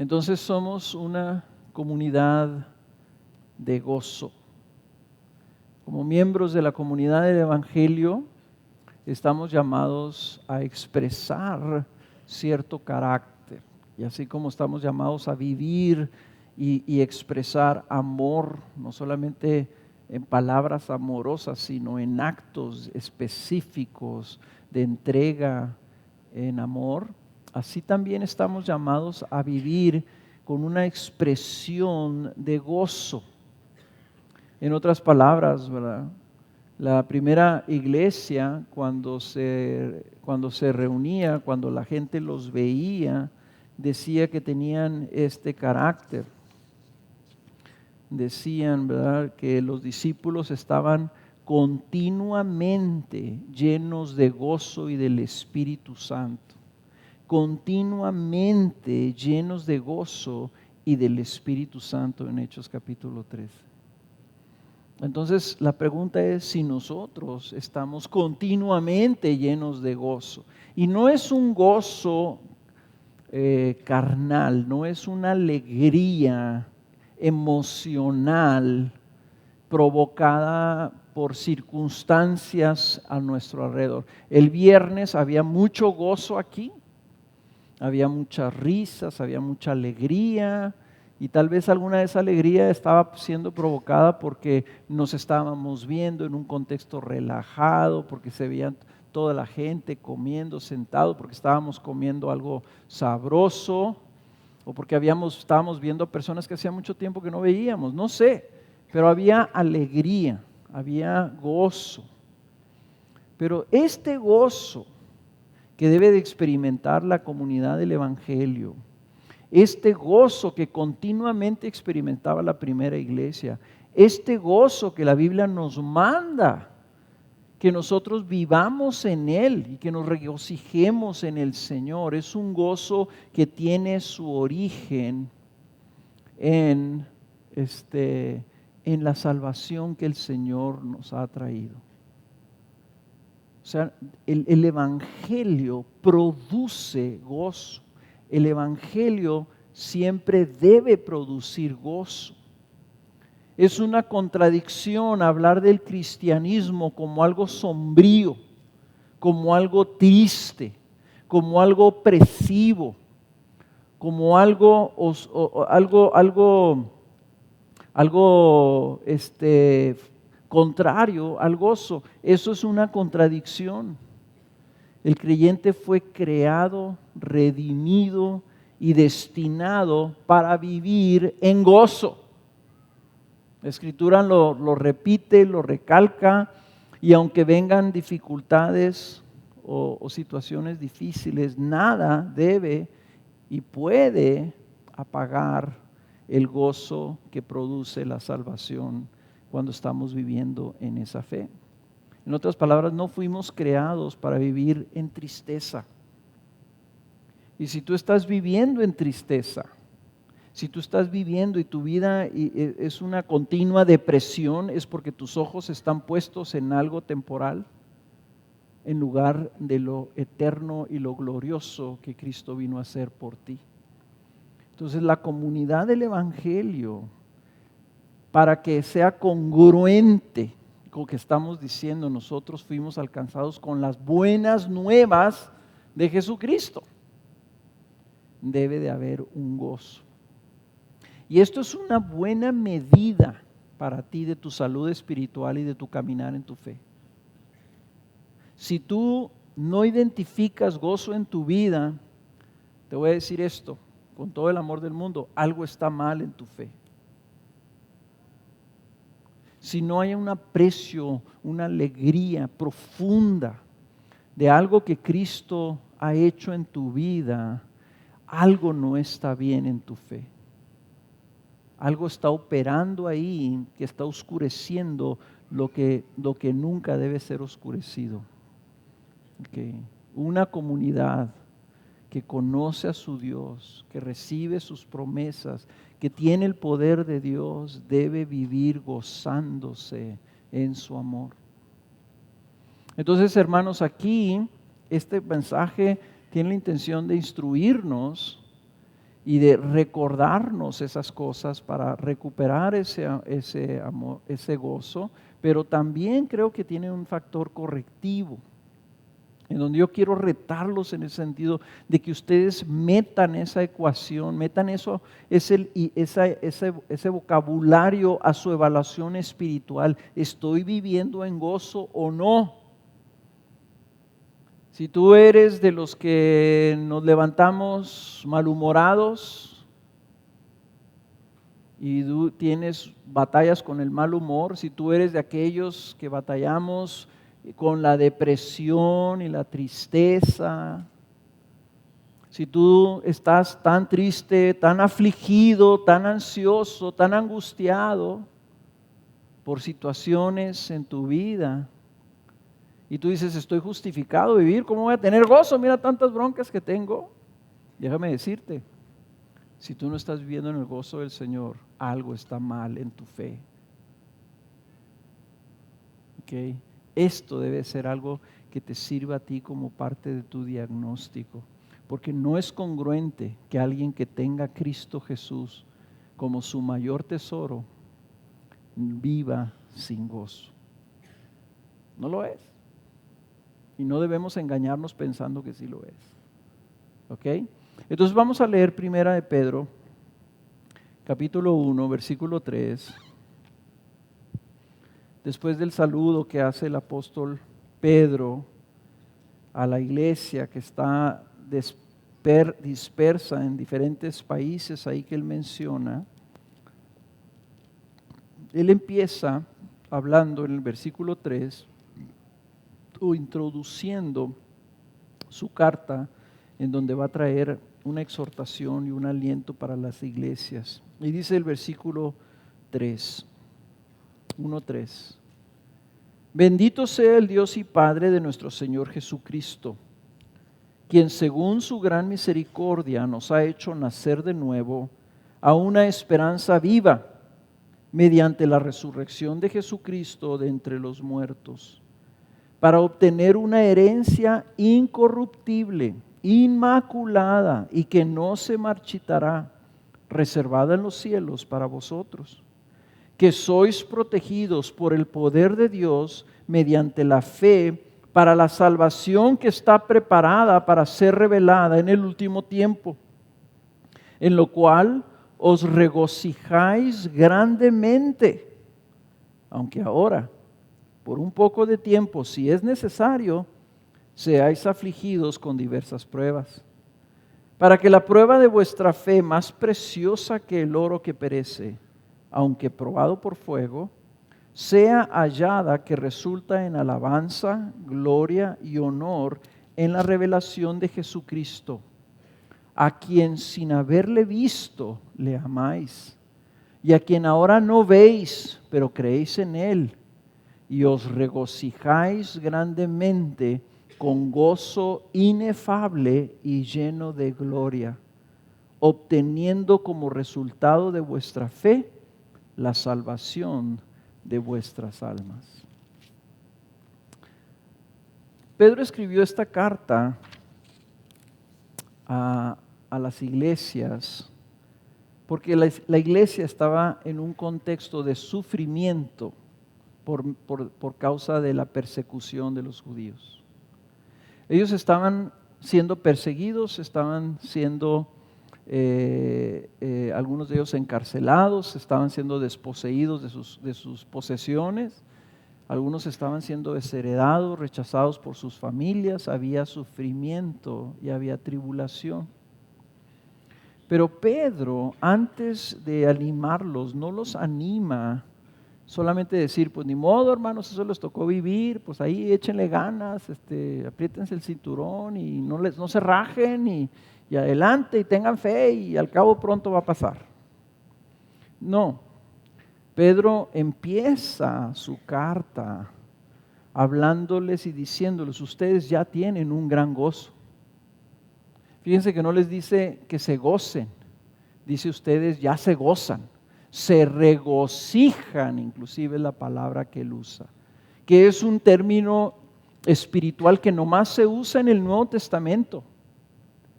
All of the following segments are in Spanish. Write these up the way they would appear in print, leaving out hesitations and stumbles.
Entonces somos una comunidad de gozo. Como miembros de la comunidad del Evangelio, estamos llamados a expresar cierto carácter. Y así como estamos llamados a vivir y expresar amor, no solamente en palabras amorosas, sino en actos específicos de entrega en amor, así también estamos llamados a vivir con una expresión de gozo. En otras palabras, ¿verdad? La primera iglesia, cuando se reunía, cuando la gente los veía, decía que tenían este carácter. Decían, ¿verdad?, que los discípulos estaban continuamente llenos de gozo y del Espíritu Santo. Continuamente llenos de gozo y del Espíritu Santo en Hechos capítulo 3. Entonces la pregunta es si nosotros estamos continuamente llenos de gozo. Y no es un gozo carnal, no es una alegría emocional provocada por circunstancias a nuestro alrededor. El viernes había mucho gozo aquí, había muchas risas, había mucha alegría, y tal vez alguna de esa alegría estaba siendo provocada porque nos estábamos viendo en un contexto relajado, porque se veían toda la gente comiendo sentado, porque estábamos comiendo algo sabroso, o porque estábamos viendo personas que hacía mucho tiempo que no veíamos, no sé, pero había alegría, había gozo. Pero este gozo que debe de experimentar la comunidad del Evangelio, este gozo que continuamente experimentaba la primera iglesia, este gozo que la Biblia nos manda, que nosotros vivamos en Él y que nos regocijemos en el Señor, es un gozo que tiene su origen en la salvación que el Señor nos ha traído. O sea, el Evangelio produce gozo. El Evangelio siempre debe producir gozo. Es una contradicción hablar del cristianismo como algo sombrío, como algo triste, como algo opresivo, como algo contrario al gozo. Eso es una contradicción. El creyente fue creado, redimido y destinado para vivir en gozo. La Escritura lo repite, lo recalca, y aunque vengan dificultades o situaciones difíciles, nada debe y puede apagar el gozo que produce la salvación cuando estamos viviendo en esa fe. En otras palabras, no fuimos creados para vivir en tristeza. Y si tú estás viviendo en tristeza, si tú estás viviendo y tu vida es una continua depresión, es porque tus ojos están puestos en algo temporal en lugar de lo eterno y lo glorioso que Cristo vino a hacer por ti. Entonces la comunidad del Evangelio, para que sea congruente con lo que estamos diciendo, nosotros fuimos alcanzados con las buenas nuevas de Jesucristo. Debe de haber un gozo. Y esto es una buena medida para ti de tu salud espiritual y de tu caminar en tu fe. Si tú no identificas gozo en tu vida, te voy a decir esto, con todo el amor del mundo, algo está mal en tu fe. Si no hay un aprecio, una alegría profunda de algo que Cristo ha hecho en tu vida, algo no está bien en tu fe. Algo está operando ahí que está oscureciendo lo que nunca debe ser oscurecido. Okay. Una comunidad que conoce a su Dios, que recibe sus promesas, que tiene el poder de Dios, debe vivir gozándose en su amor. Entonces, hermanos, aquí este mensaje tiene la intención de instruirnos y de recordarnos esas cosas para recuperar ese amor, ese gozo, pero también creo que tiene un factor correctivo, en donde yo quiero retarlos en el sentido de que ustedes metan esa ecuación, metan ese vocabulario a su evaluación espiritual. ¿Estoy viviendo en gozo o no? Si tú eres de los que nos levantamos malhumorados y tú tienes batallas con el mal humor, si tú eres de aquellos que batallamos con la depresión y la tristeza, si tú estás tan triste, tan afligido, tan ansioso, tan angustiado por situaciones en tu vida, y tú dices, estoy justificado a vivir, ¿cómo voy a tener gozo? Mira tantas broncas que tengo. Déjame decirte, si tú no estás viviendo en el gozo del Señor, algo está mal en tu fe. ¿Okay? Esto debe ser algo que te sirva a ti como parte de tu diagnóstico, porque no es congruente que alguien que tenga a Cristo Jesús como su mayor tesoro viva sin gozo. No lo es. Y no debemos engañarnos pensando que sí lo es. ¿Ok? Entonces vamos a leer Primera de Pedro, capítulo 1, versículo 3. Después del saludo que hace el apóstol Pedro a la iglesia que está dispersa en diferentes países ahí que él menciona, él empieza hablando en el versículo 3 o introduciendo su carta en donde va a traer una exhortación y un aliento para las iglesias. Y dice el versículo 3, 1:3. Bendito sea el Dios y Padre de nuestro Señor Jesucristo, quien según su gran misericordia nos ha hecho nacer de nuevo a una esperanza viva mediante la resurrección de Jesucristo de entre los muertos, para obtener una herencia incorruptible, inmaculada y que no se marchitará, reservada en los cielos para vosotros, que sois protegidos por el poder de Dios mediante la fe para la salvación que está preparada para ser revelada en el último tiempo, en lo cual os regocijáis grandemente, aunque ahora, por un poco de tiempo, si es necesario, seáis afligidos con diversas pruebas, para que la prueba de vuestra fe, más preciosa que el oro que perece, aunque probado por fuego, sea hallada que resulta en alabanza, gloria y honor en la revelación de Jesucristo, a quien sin haberle visto le amáis, y a quien ahora no veis, pero creéis en él, y os regocijáis grandemente con gozo inefable y lleno de gloria, obteniendo como resultado de vuestra fe la salvación de vuestras almas. Pedro escribió esta carta a las iglesias porque la iglesia estaba en un contexto de sufrimiento por causa de la persecución de los judíos. Ellos estaban siendo perseguidos, estaban siendo algunos de ellos encarcelados, estaban siendo desposeídos de sus posesiones, algunos estaban siendo desheredados, rechazados por sus familias, había sufrimiento y había tribulación. Pero Pedro, antes de animarlos, no los anima solamente decir, pues ni modo hermanos, eso les tocó vivir, pues ahí échenle ganas, apriétense el cinturón y no se rajen y adelante y tengan fe y al cabo pronto va a pasar. No, Pedro empieza su carta hablándoles y diciéndoles, ustedes ya tienen un gran gozo. Fíjense que no les dice que se gocen, dice ustedes ya se gozan. Se regocijan, inclusive es la palabra que él usa, que es un término espiritual que nomás se usa en el Nuevo Testamento.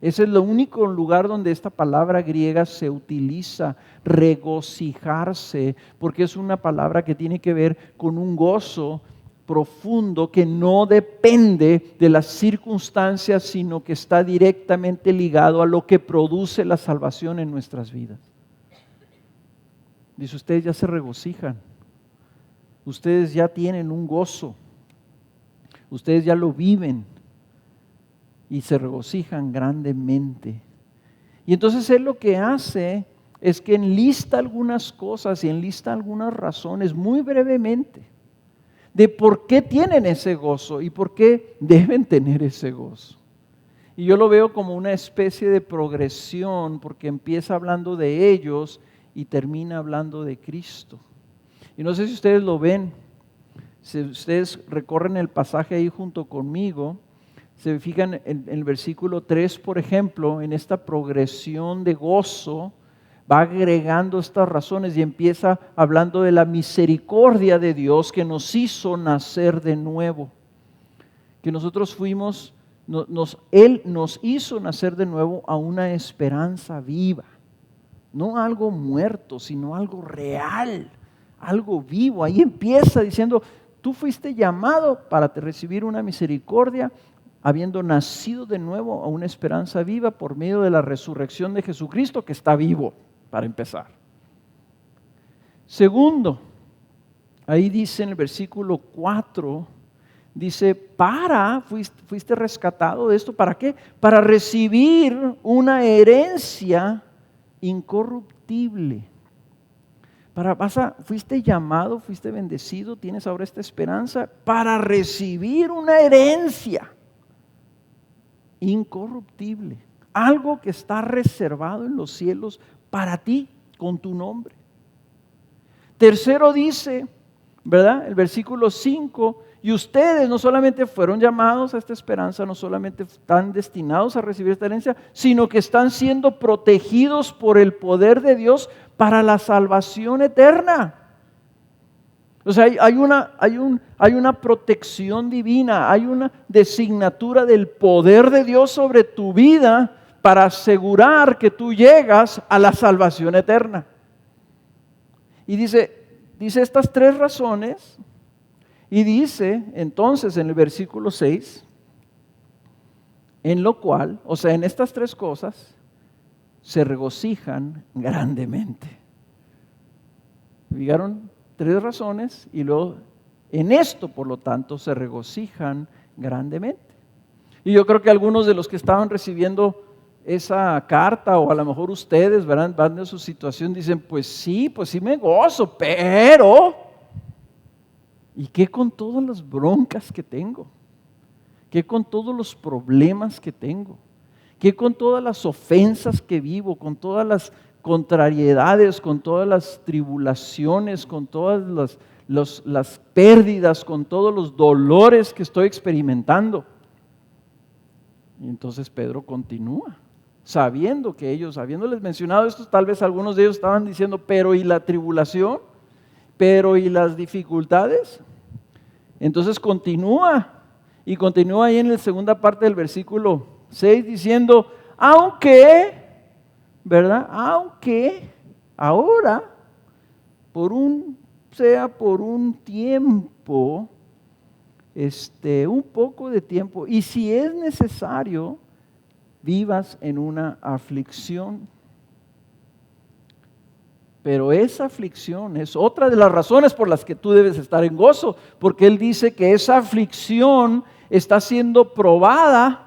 Ese es el único lugar donde esta palabra griega se utiliza, regocijarse, porque es una palabra que tiene que ver con un gozo profundo que no depende de las circunstancias, sino que está directamente ligado a lo que produce la salvación en nuestras vidas. Dice, ustedes ya se regocijan, ustedes ya tienen un gozo, ustedes ya lo viven y se regocijan grandemente. Y entonces Él lo que hace es que enlista algunas cosas y enlista algunas razones muy brevemente de por qué tienen ese gozo y por qué deben tener ese gozo. Y yo lo veo como una especie de progresión, porque empieza hablando de ellos y termina hablando de Cristo. Y no sé si ustedes lo ven, si ustedes recorren el pasaje ahí junto conmigo, se fijan en el versículo 3, por ejemplo, en esta progresión de gozo, va agregando estas razones y empieza hablando de la misericordia de Dios que nos hizo nacer de nuevo. Que nosotros fuimos, Él nos hizo nacer de nuevo a una esperanza viva. No algo muerto, sino algo real, algo vivo. Ahí empieza diciendo, tú fuiste llamado para recibir una misericordia, habiendo nacido de nuevo a una esperanza viva por medio de la resurrección de Jesucristo que está vivo, para empezar. Segundo, ahí dice en el versículo 4, dice, fuiste rescatado de esto, ¿para qué? Para recibir una herencia incorruptible. Fuiste llamado, fuiste bendecido, tienes ahora esta esperanza para recibir una herencia incorruptible, algo que está reservado en los cielos para ti con tu nombre. Tercero dice, ¿verdad? El versículo 5, y ustedes no solamente fueron llamados a esta esperanza, no solamente están destinados a recibir esta herencia, sino que están siendo protegidos por el poder de Dios para la salvación eterna. O sea, hay una protección divina, hay una designatura del poder de Dios sobre tu vida para asegurar que tú llegas a la salvación eterna. Y dice estas tres razones, y dice entonces en el versículo 6, en lo cual, o sea, en estas tres cosas, se regocijan grandemente. ¿Vieron? Tres razones, y luego en esto, por lo tanto, se regocijan grandemente. Y yo creo que algunos de los que estaban recibiendo esa carta, o a lo mejor ustedes, ¿verdad?, van de su situación, dicen, pues sí me gozo, pero ¿y qué con todas las broncas que tengo? ¿Qué con todos los problemas que tengo? ¿Qué con todas las ofensas que vivo? ¿Con todas las contrariedades, con todas las tribulaciones, con todas las pérdidas, con todos los dolores que estoy experimentando? Y entonces Pedro continúa, sabiendo que ellos, habiéndoles mencionado esto, tal vez algunos de ellos estaban diciendo, pero ¿y la tribulación? ¿Pero y las dificultades? Entonces continúa, y continúa ahí en la segunda parte del versículo 6 diciendo, aunque, ¿verdad? Aunque ahora, sea por un tiempo, un poco de tiempo, y si es necesario, vivas en una aflicción. Pero esa aflicción es otra de las razones por las que tú debes estar en gozo, porque Él dice que esa aflicción está siendo probada.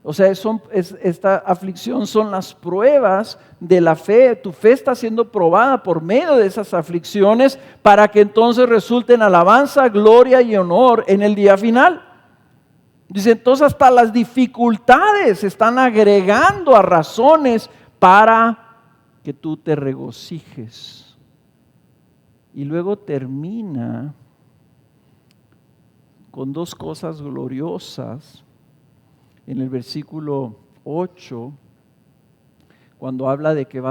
O sea, esta aflicción son las pruebas de la fe. Tu fe está siendo probada por medio de esas aflicciones para que entonces resulten alabanza, gloria y honor en el día final. Dice, entonces hasta las dificultades están agregando a razones para que tú te regocijes. Y luego termina con dos cosas gloriosas. En el versículo 8, cuando habla de que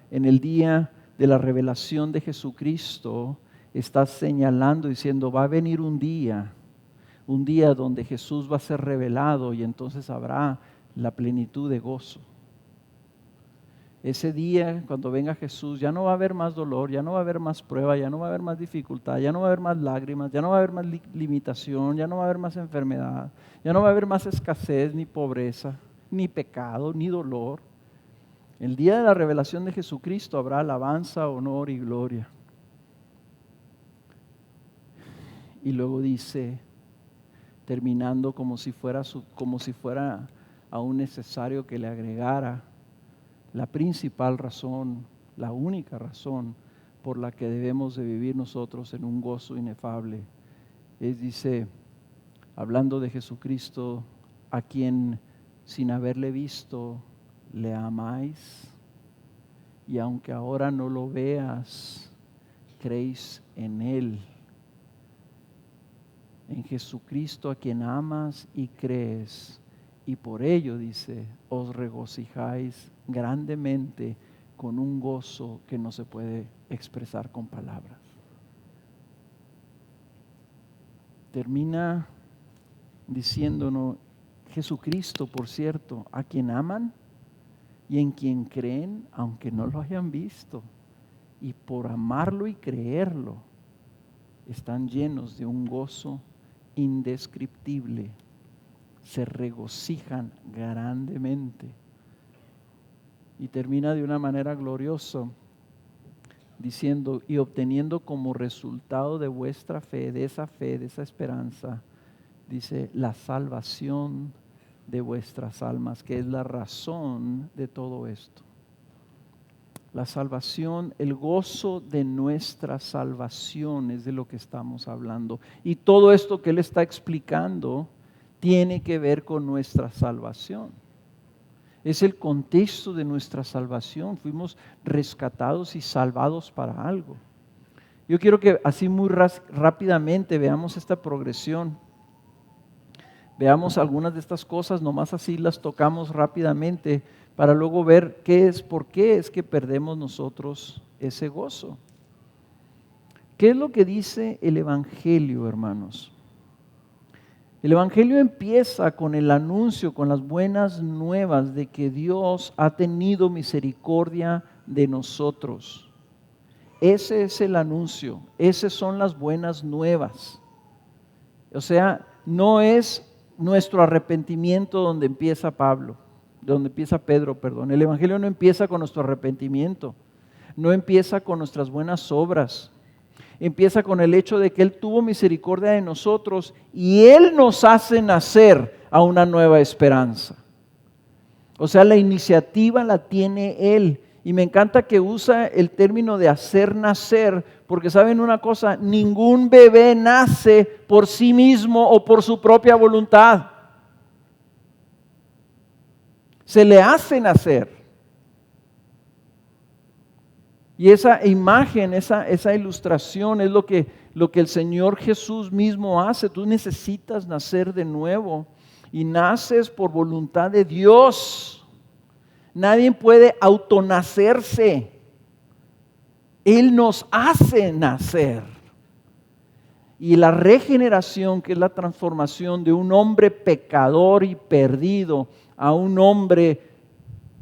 en el día de la revelación de Jesucristo, está señalando, diciendo, va a venir un día donde Jesús va a ser revelado y entonces habrá la plenitud de gozo. Ese día, cuando venga Jesús, ya no va a haber más dolor, ya no va a haber más prueba, ya no va a haber más dificultad, ya no va a haber más lágrimas, ya no va a haber más limitación, ya no va a haber más enfermedad, ya no va a haber más escasez, ni pobreza, ni pecado, ni dolor. El día de la revelación de Jesucristo habrá alabanza, honor y gloria. Y luego dice, terminando como si fuera aún necesario que le agregara la principal razón, la única razón por la que debemos de vivir nosotros en un gozo inefable. Dice, hablando de Jesucristo, a quien sin haberle visto le amáis, y aunque ahora no lo veas, creéis en Él. En Jesucristo a quien amas y crees, y por ello, dice, os regocijáis grandemente con un gozo que no se puede expresar con palabras. Termina diciéndonos, Jesucristo, por cierto, a quien aman y en quien creen, aunque no lo hayan visto, y por amarlo y creerlo, están llenos de un gozo indescriptible, se regocijan grandemente. Y termina de una manera gloriosa diciendo, y obteniendo como resultado de vuestra fe, de esa esperanza, dice, la salvación de vuestras almas, que es la razón de todo esto. La salvación, el gozo de nuestra salvación es de lo que estamos hablando. Y todo esto que él está explicando tiene que ver con nuestra salvación. Es el contexto de nuestra salvación. Fuimos rescatados y salvados para algo. Yo quiero que así muy rápidamente veamos esta progresión. Veamos algunas de estas cosas, nomás así las tocamos rápidamente para luego ver por qué es que perdemos nosotros ese gozo. ¿Qué es lo que dice el Evangelio, hermanos? El Evangelio empieza con el anuncio, con las buenas nuevas de que Dios ha tenido misericordia de nosotros. Ese es el anuncio, esas son las buenas nuevas. O sea, no es nuestro arrepentimiento donde empieza Pedro. El Evangelio no empieza con nuestro arrepentimiento, no empieza con nuestras buenas obras. Empieza con el hecho de que Él tuvo misericordia de nosotros y Él nos hace nacer a una nueva esperanza. O sea, la iniciativa la tiene Él. Y me encanta que usa el término de hacer nacer, porque saben una cosa, ningún bebé nace por sí mismo o por su propia voluntad. Se le hace nacer. Y esa imagen, esa ilustración es lo que el Señor Jesús mismo hace. Tú necesitas nacer de nuevo y naces por voluntad de Dios. Nadie puede autonacerse. Él nos hace nacer. Y la regeneración, que es la transformación de un hombre pecador y perdido a un hombre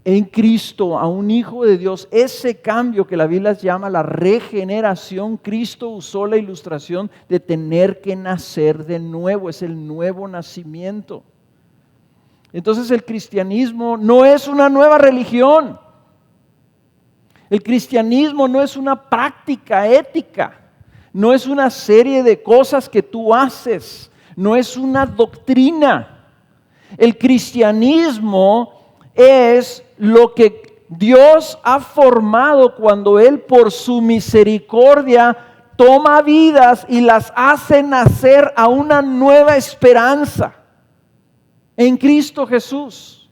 en Cristo, a un hijo de Dios, ese cambio que la Biblia llama la regeneración, Cristo usó la ilustración de tener que nacer de nuevo, es el nuevo nacimiento. Entonces el cristianismo no es una nueva religión, el cristianismo no es una práctica ética, no es una serie de cosas que tú haces, no es una doctrina. El cristianismo es lo que Dios ha formado cuando Él por su misericordia toma vidas y las hace nacer a una nueva esperanza en Cristo Jesús.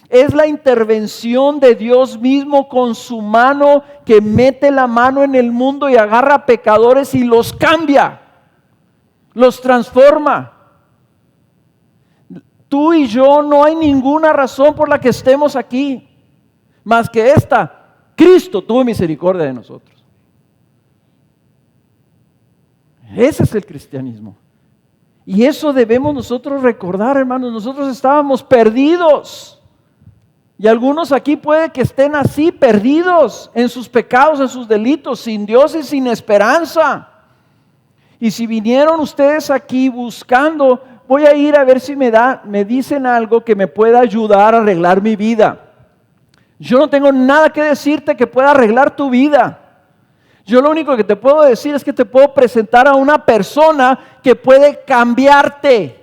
Es la intervención de Dios mismo con su mano, que mete la mano en el mundo y agarra a pecadores y los cambia, los transforma. Tú y yo no hay ninguna razón por la que estemos aquí, más que esta: Cristo tuvo misericordia de nosotros. Ese es el cristianismo. Y eso debemos nosotros recordar, hermanos. Nosotros estábamos perdidos. Y algunos aquí puede que estén así, perdidos en sus pecados, en sus delitos, sin Dios y sin esperanza. Y si vinieron ustedes aquí buscando, voy a ir a ver si me dicen algo que me pueda ayudar a arreglar mi vida. Yo no tengo nada que decirte que pueda arreglar tu vida. Yo lo único que te puedo decir es que te puedo presentar a una persona que puede cambiarte,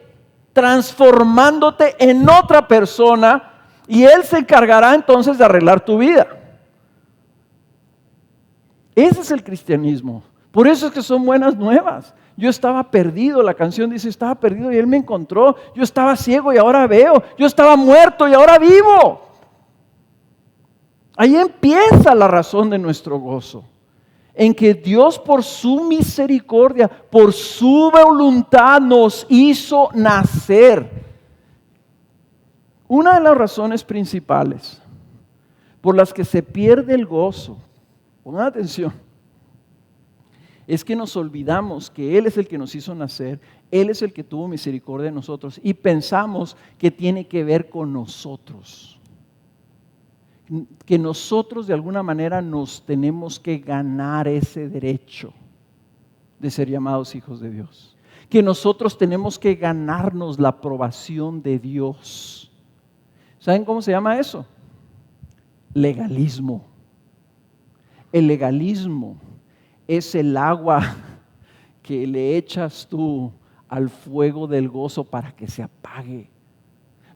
transformándote en otra persona, y Él se encargará entonces de arreglar tu vida. Ese es el cristianismo. Por eso es que son buenas nuevas. Yo estaba perdido, la canción dice, estaba perdido y Él me encontró. Yo estaba ciego y ahora veo. Yo estaba muerto y ahora vivo. Ahí empieza la razón de nuestro gozo. En que Dios por su misericordia, por su voluntad nos hizo nacer. Una de las razones principales por las que se pierde el gozo, pongan atención, es que nos olvidamos que Él es el que nos hizo nacer, Él es el que tuvo misericordia de nosotros y pensamos que tiene que ver con nosotros. Que nosotros de alguna manera nos tenemos que ganar ese derecho de ser llamados hijos de Dios. Que nosotros tenemos que ganarnos la aprobación de Dios. ¿Saben cómo se llama eso? Legalismo. El legalismo es el agua que le echas tú al fuego del gozo para que se apague.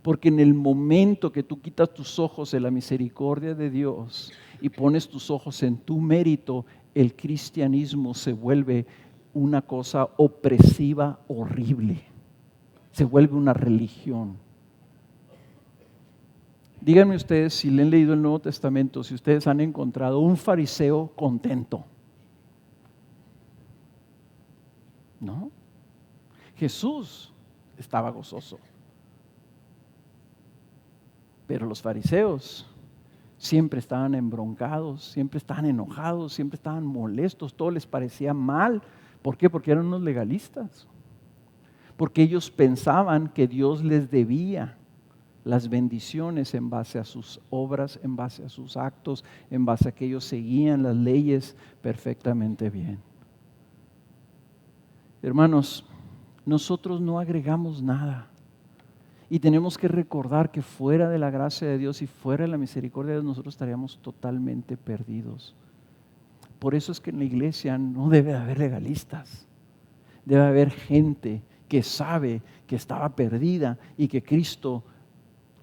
Porque en el momento que tú quitas tus ojos de la misericordia de Dios y pones tus ojos en tu mérito, el cristianismo se vuelve una cosa opresiva, horrible. Se vuelve una religión. Díganme ustedes si le han leído el Nuevo Testamento, si ustedes han encontrado un fariseo contento. ¿No? Jesús estaba gozoso. Pero los fariseos siempre estaban embroncados, siempre estaban enojados, siempre estaban molestos, todo les parecía mal. ¿Por qué? Porque eran unos legalistas. Porque ellos pensaban que Dios les debía las bendiciones en base a sus obras, en base a sus actos, en base a que ellos seguían las leyes perfectamente bien. Hermanos, nosotros no agregamos nada. Y tenemos que recordar que fuera de la gracia de Dios y fuera de la misericordia de Dios, nosotros estaríamos totalmente perdidos. Por eso es que en la iglesia no debe haber legalistas. Debe haber gente que sabe que estaba perdida y que Cristo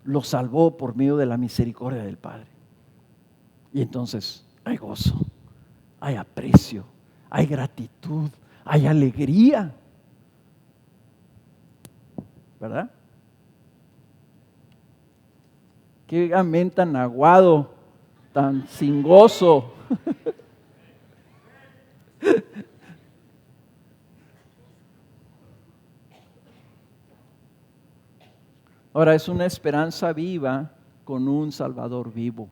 lo salvó por medio de la misericordia del Padre. Y entonces hay gozo, hay aprecio, hay gratitud, hay alegría. ¿Verdad? Qué amén tan aguado, tan sin gozo. Ahora, es una esperanza viva con un Salvador vivo.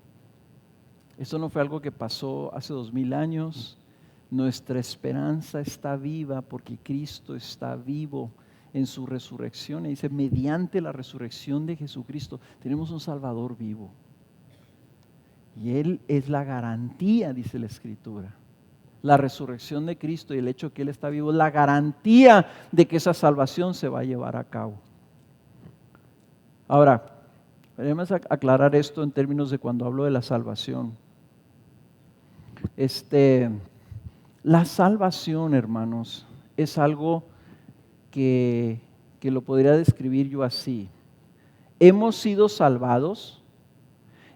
Esto no fue algo que pasó hace 2000 años. Nuestra esperanza está viva porque Cristo está vivo en su resurrección. Y dice, mediante la resurrección de Jesucristo, tenemos un Salvador vivo. Y Él es la garantía, dice la Escritura. La resurrección de Cristo y el hecho de que Él está vivo es la garantía de que esa salvación se va a llevar a cabo. Ahora, debemos aclarar esto en términos de cuando hablo de la salvación. La salvación, hermanos, es algo que lo podría describir yo así. Hemos sido salvados,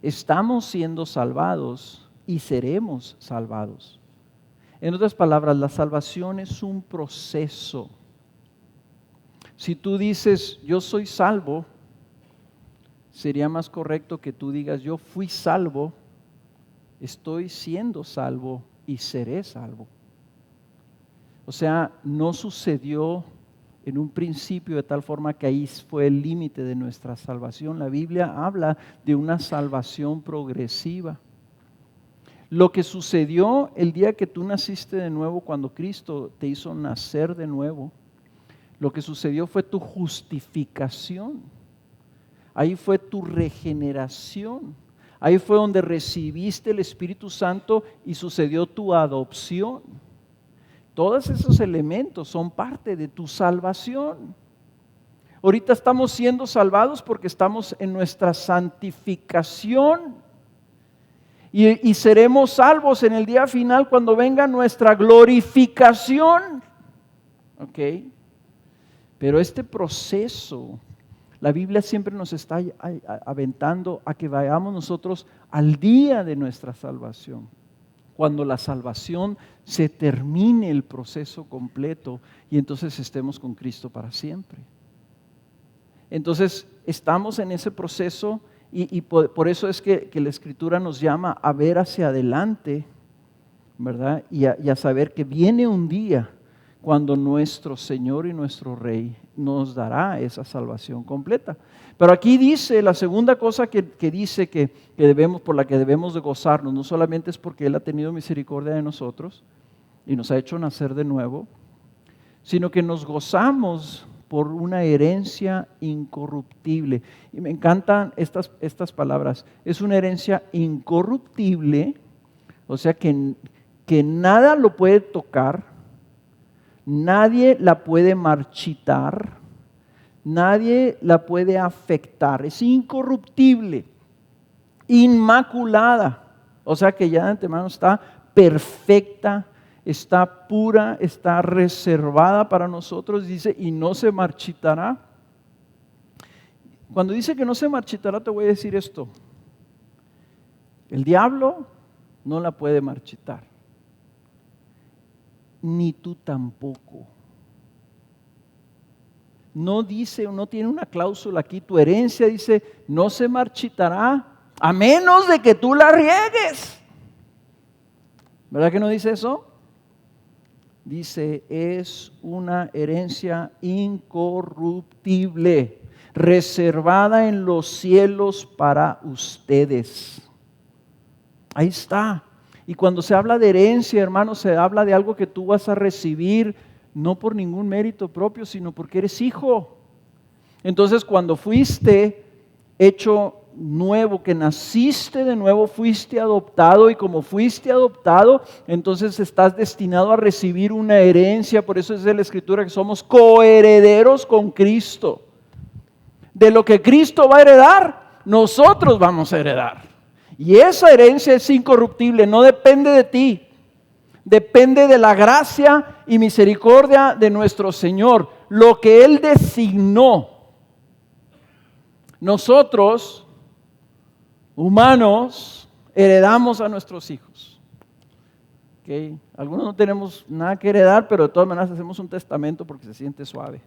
estamos siendo salvados y seremos salvados. En otras palabras, la salvación es un proceso. Si tú dices, yo soy salvo, sería más correcto que tú digas, yo fui salvo, estoy siendo salvo y seré salvo. O sea, no sucedió en un principio de tal forma que ahí fue el límite de nuestra salvación. La Biblia habla de una salvación progresiva. Lo que sucedió el día que tú naciste de nuevo, cuando Cristo te hizo nacer de nuevo, Lo que sucedió fue tu justificación. Ahí fue tu regeneración. Ahí fue donde recibiste el Espíritu Santo y sucedió tu adopción. Todos esos elementos son parte de tu salvación. Ahorita estamos siendo salvados porque estamos en nuestra santificación. Y seremos salvos en el día final cuando venga nuestra glorificación. ¿Ok? Pero este proceso, la Biblia siempre nos está aventando a que vayamos nosotros al día de nuestra salvación. Cuando la salvación se termine el proceso completo y entonces estemos con Cristo para siempre. Entonces estamos en ese proceso y por eso es que la Escritura nos llama a ver hacia adelante, ¿verdad? Y a saber que viene un día cuando nuestro Señor y nuestro Rey nos dará esa salvación completa. Pero aquí dice, la segunda cosa que dice que debemos, por la que debemos de gozarnos, no solamente es porque Él ha tenido misericordia de nosotros y nos ha hecho nacer de nuevo, sino que nos gozamos por una herencia incorruptible. Y me encantan estas palabras. Es una herencia incorruptible, o sea que nada lo puede tocar, nadie la puede marchitar, nadie la puede afectar. Es incorruptible, inmaculada, o sea que ya de antemano está perfecta, está pura, está reservada para nosotros, dice, y no se marchitará. Cuando dice que no se marchitará, te voy a decir esto. El diablo no la puede marchitar, ni tú tampoco. No dice, no tiene una cláusula aquí, tu herencia dice, no se marchitará, a menos de que tú la riegues. ¿Verdad que no dice eso? Dice, es una herencia incorruptible, reservada en los cielos para ustedes. Ahí está. Y cuando se habla de herencia, hermano, se habla de algo que tú vas a recibir, no por ningún mérito propio, sino porque eres hijo. Entonces, cuando fuiste hecho nuevo, que naciste de nuevo, fuiste adoptado, y como fuiste adoptado, entonces estás destinado a recibir una herencia. Por eso es de la Escritura que somos coherederos con Cristo. De lo que Cristo va a heredar, nosotros vamos a heredar. Y esa herencia es incorruptible, no depende de ti, depende de la gracia y misericordia de nuestro Señor, lo que Él designó. Nosotros, humanos, heredamos a nuestros hijos. ¿Okay? Algunos no tenemos nada que heredar, pero de todas maneras hacemos un testamento porque se siente suave.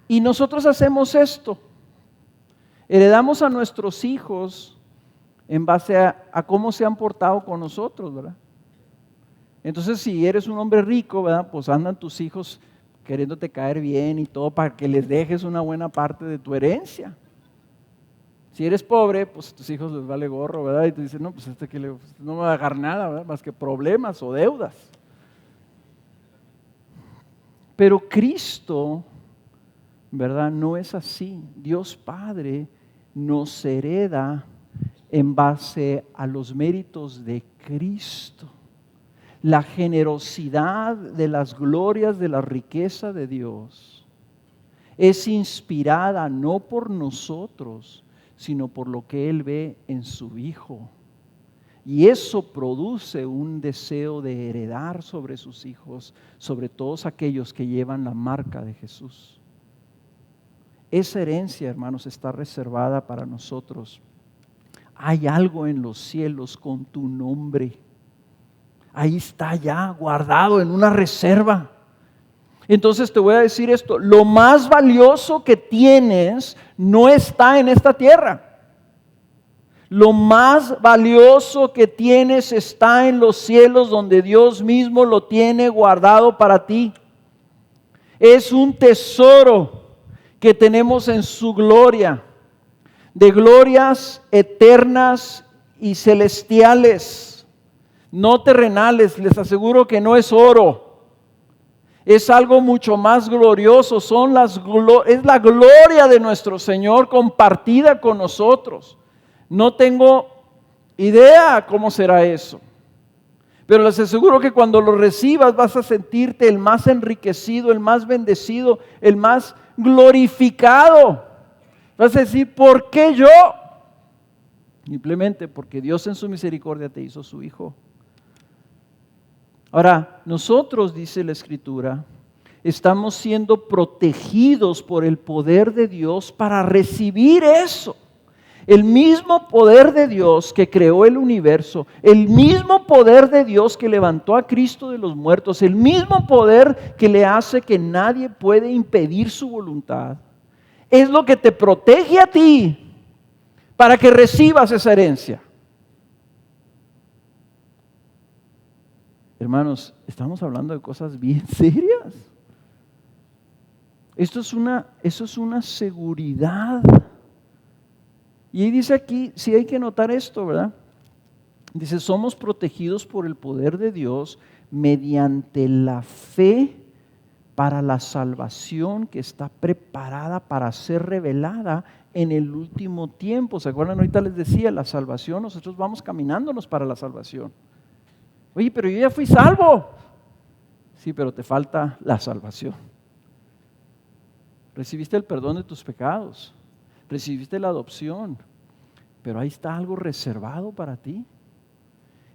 Y nosotros hacemos esto. Heredamos a nuestros hijos en base a cómo se han portado con nosotros, ¿verdad? Entonces, si eres un hombre rico, ¿verdad? Pues andan tus hijos queriéndote caer bien y todo para que les dejes una buena parte de tu herencia. Si eres pobre, pues a tus hijos les vale gorro, ¿verdad? Y tú dices, no, pues no me va a dejar nada, ¿verdad? Más que problemas o deudas. Pero Cristo, ¿verdad? No es así. Dios Padre nos hereda en base a los méritos de Cristo. La generosidad de las glorias de la riqueza de Dios es inspirada no por nosotros, sino por lo que Él ve en su Hijo. Y eso produce un deseo de heredar sobre sus hijos, sobre todos aquellos que llevan la marca de Jesús. Esa herencia, hermanos, está reservada para nosotros. Hay algo en los cielos con tu nombre. Ahí está ya guardado en una reserva. Entonces te voy a decir esto, lo más valioso que tienes no está en esta tierra. Lo más valioso que tienes está en los cielos, donde Dios mismo lo tiene guardado para ti. Es un tesoro que tenemos en su gloria, de glorias eternas y celestiales. no terrenales, les aseguro que no es oro. Es algo mucho más glorioso, es la gloria de nuestro Señor compartida con nosotros. No tengo idea cómo será eso, pero les aseguro que cuando lo recibas vas a sentirte el más enriquecido, el más bendecido, el más glorificado. Vas a decir, ¿por qué yo? Simplemente porque Dios en su misericordia te hizo su hijo. Ahora, nosotros, dice la Escritura, estamos siendo protegidos por el poder de Dios para recibir eso. El mismo poder de Dios que creó el universo, el mismo poder de Dios que levantó a Cristo de los muertos, el mismo poder que le hace que nadie puede impedir su voluntad, es lo que te protege a ti para que recibas esa herencia. Hermanos, estamos hablando de cosas bien serias. Eso es una seguridad. Y ahí dice aquí, sí hay que notar esto, ¿verdad? Dice, somos protegidos por el poder de Dios mediante la fe para la salvación que está preparada para ser revelada en el último tiempo. ¿Se acuerdan? Ahorita les decía, la salvación, nosotros vamos caminándonos para la salvación. Oye, pero yo ya fui salvo. Sí, pero te falta la salvación. Recibiste el perdón de tus pecados. Recibiste la adopción, pero ahí está algo reservado para ti.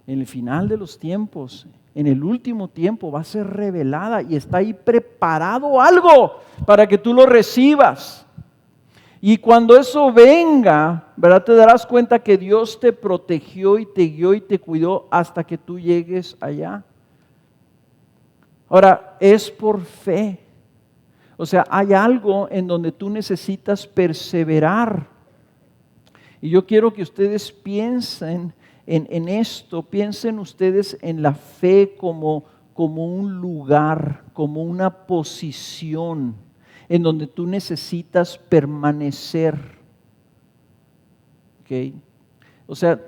En el final de los tiempos, en el último tiempo va a ser revelada y está ahí preparado algo para que tú lo recibas. Y cuando eso venga, ¿verdad? Te darás cuenta que Dios te protegió y te guió y te cuidó hasta que tú llegues allá. Ahora, es por fe. O sea, hay algo en donde tú necesitas perseverar. Y yo quiero que ustedes piensen en esto, piensen ustedes en la fe como un lugar, como una posición en donde tú necesitas permanecer. ¿Okay? O sea,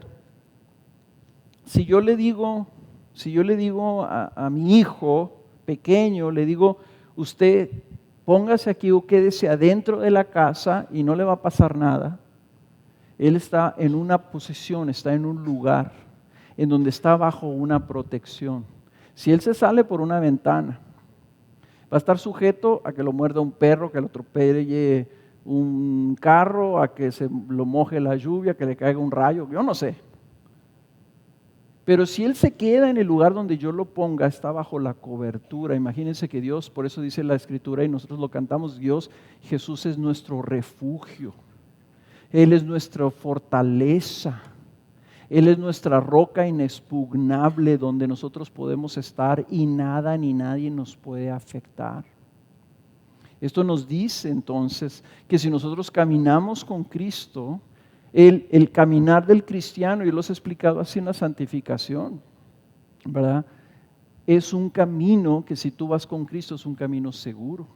si yo le digo a mi hijo pequeño, le digo, usted póngase aquí o quédese adentro de la casa y no le va a pasar nada. Él está en una posición, está en un lugar en donde está bajo una protección. Si él se sale por una ventana, va a estar sujeto a que lo muerda un perro, que lo atropelle un carro, a que se lo moje la lluvia, que le caiga un rayo, yo no sé. Pero si él se queda en el lugar donde yo lo ponga, está bajo la cobertura. Imagínense que Dios, por eso dice la Escritura y nosotros lo cantamos, Jesús es nuestro refugio. Él es nuestra fortaleza. Él es nuestra roca inexpugnable donde nosotros podemos estar y nada ni nadie nos puede afectar. Esto nos dice entonces que si nosotros caminamos con Cristo, el caminar del cristiano, yo los he explicado así en la santificación, ¿verdad? Es un camino que si tú vas con Cristo es un camino seguro.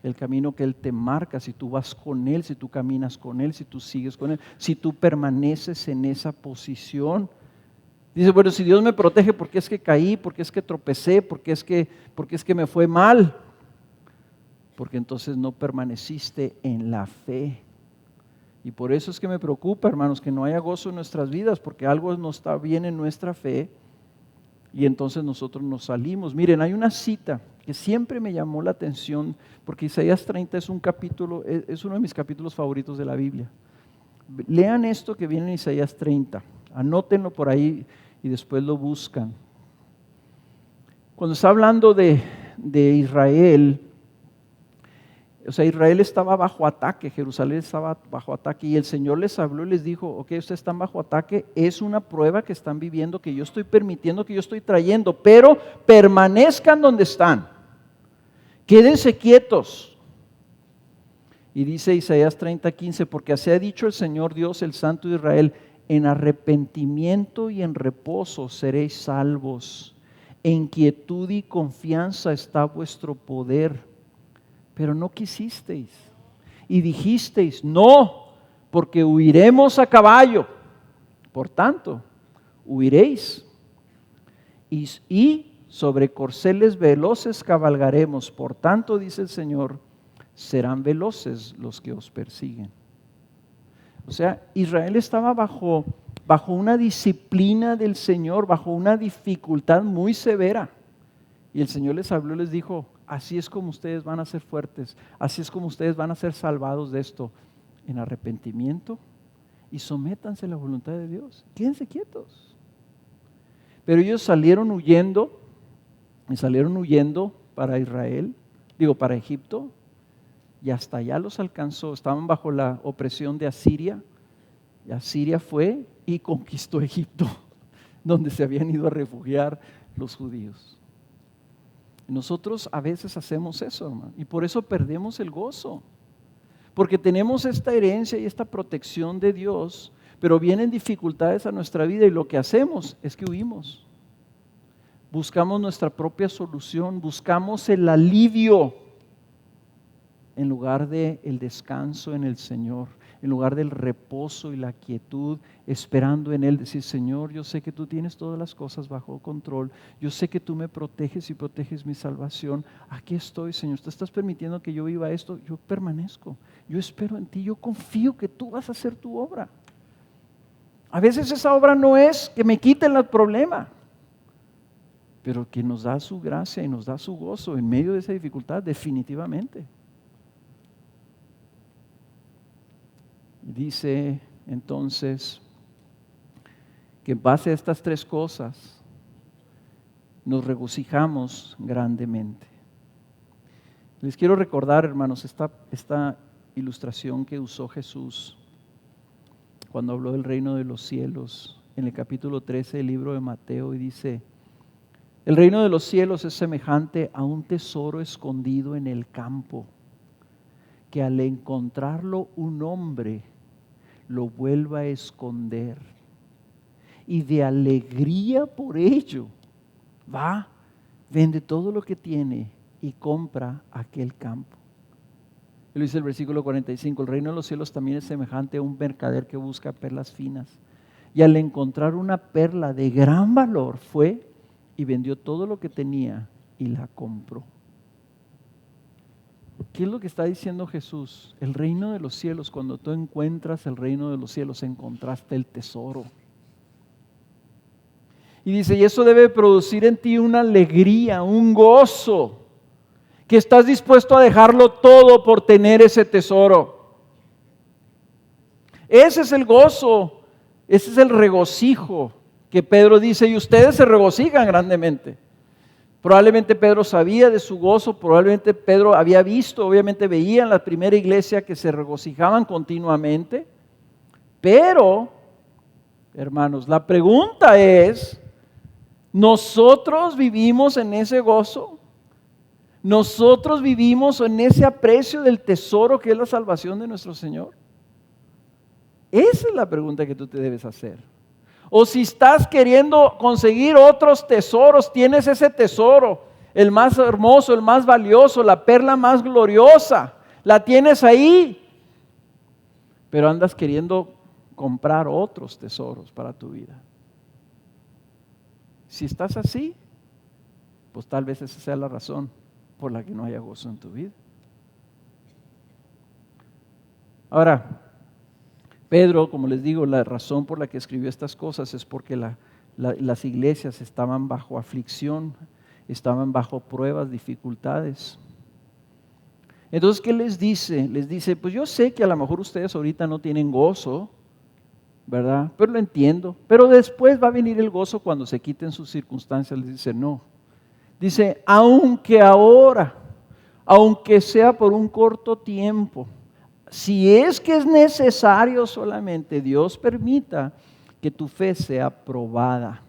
El camino que Él te marca, si tú vas con Él, si tú caminas con Él, si tú sigues con Él, si tú permaneces en esa posición. Dice, bueno, si Dios me protege, ¿por qué es que caí? ¿Por qué es que tropecé? ¿Por qué es que me fue mal? Porque entonces no permaneciste en la fe. Y por eso es que me preocupa, hermanos, que no haya gozo en nuestras vidas, porque algo no está bien en nuestra fe y entonces nosotros nos salimos. Miren, hay una cita que siempre me llamó la atención, porque Isaías 30 es uno de mis capítulos favoritos de la Biblia. Lean esto que viene en Isaías 30, anótenlo por ahí y después lo buscan. Cuando está hablando de Israel, o sea, Israel estaba bajo ataque, Jerusalén estaba bajo ataque y el Señor les habló y les dijo, ok, ustedes están bajo ataque, es una prueba que están viviendo, que yo estoy permitiendo, que yo estoy trayendo, pero permanezcan donde están, quédense quietos. Y dice Isaías 30:15, porque así ha dicho el Señor Dios, el Santo de Israel, en arrepentimiento y en reposo seréis salvos, en quietud y confianza está vuestro poder. Pero no quisisteis y dijisteis, no, porque huiremos a caballo. Por tanto, huiréis. y sobre corceles veloces cabalgaremos. Por tanto, dice el Señor, serán veloces los que os persiguen. O sea, Israel estaba bajo una disciplina del Señor, bajo una dificultad muy severa. Y el Señor les habló y les dijo, así es como ustedes van a ser fuertes, así es como ustedes van a ser salvados de esto, en arrepentimiento y sométanse a la voluntad de Dios. Quédense quietos. Pero ellos salieron huyendo para Israel, para Egipto, y hasta allá los alcanzó. Estaban bajo la opresión de Asiria, y Asiria fue y conquistó Egipto, donde se habían ido a refugiar los judíos. Nosotros a veces hacemos eso, hermano, y por eso perdemos el gozo, porque tenemos esta herencia y esta protección de Dios, pero vienen dificultades a nuestra vida y lo que hacemos es que huimos. Buscamos nuestra propia solución, buscamos el alivio en lugar del descanso en el Señor, en lugar del reposo y la quietud, esperando en Él, decir, Señor, yo sé que tú tienes todas las cosas bajo control, yo sé que tú me proteges y proteges mi salvación, aquí estoy, Señor, tú estás permitiendo que yo viva esto, yo permanezco, yo espero en ti, yo confío que tú vas a hacer tu obra. A veces esa obra no es que me quiten el problema, pero que nos da su gracia y nos da su gozo en medio de esa dificultad, definitivamente. Dice entonces que en base a estas tres cosas nos regocijamos grandemente. Les quiero recordar, hermanos, esta ilustración que usó Jesús cuando habló del reino de los cielos en el capítulo 13 del libro de Mateo, y dice, el reino de los cielos es semejante a un tesoro escondido en el campo, que al encontrarlo un hombre lo vuelva a esconder, y de alegría por ello va, vende todo lo que tiene y compra aquel campo. Y lo dice el versículo 45, el reino de los cielos también es semejante a un mercader que busca perlas finas, y al encontrar una perla de gran valor fue y vendió todo lo que tenía y la compró. ¿Qué es lo que está diciendo Jesús? El reino de los cielos, cuando tú encuentras el reino de los cielos, encontraste el tesoro. Y dice, y eso debe producir en ti una alegría, un gozo, que estás dispuesto a dejarlo todo por tener ese tesoro. Ese es el gozo, ese es el regocijo que Pedro dice, y ustedes se regocijan grandemente. Probablemente Pedro sabía de su gozo, probablemente Pedro había visto, obviamente veía en la primera iglesia que se regocijaban continuamente. Pero, hermanos, la pregunta es, ¿nosotros vivimos en ese gozo? ¿Nosotros vivimos en ese aprecio del tesoro que es la salvación de nuestro Señor? Esa es la pregunta que tú te debes hacer. O si estás queriendo conseguir otros tesoros, tienes ese tesoro, el más hermoso, el más valioso, la perla más gloriosa, la tienes ahí, pero andas queriendo comprar otros tesoros para tu vida. Si estás así, pues tal vez esa sea la razón por la que no haya gozo en tu vida. Ahora, Pedro, como les digo, la razón por la que escribió estas cosas es porque las iglesias estaban bajo aflicción, estaban bajo pruebas, dificultades. Entonces, ¿qué les dice? Les dice, pues yo sé que a lo mejor ustedes ahorita no tienen gozo, ¿verdad? Pero lo entiendo. Pero después va a venir el gozo cuando se quiten sus circunstancias. Les dice, no. Dice, aunque ahora, aunque sea por un corto tiempo, si es que es necesario solamente, Dios permita que tu fe sea probada.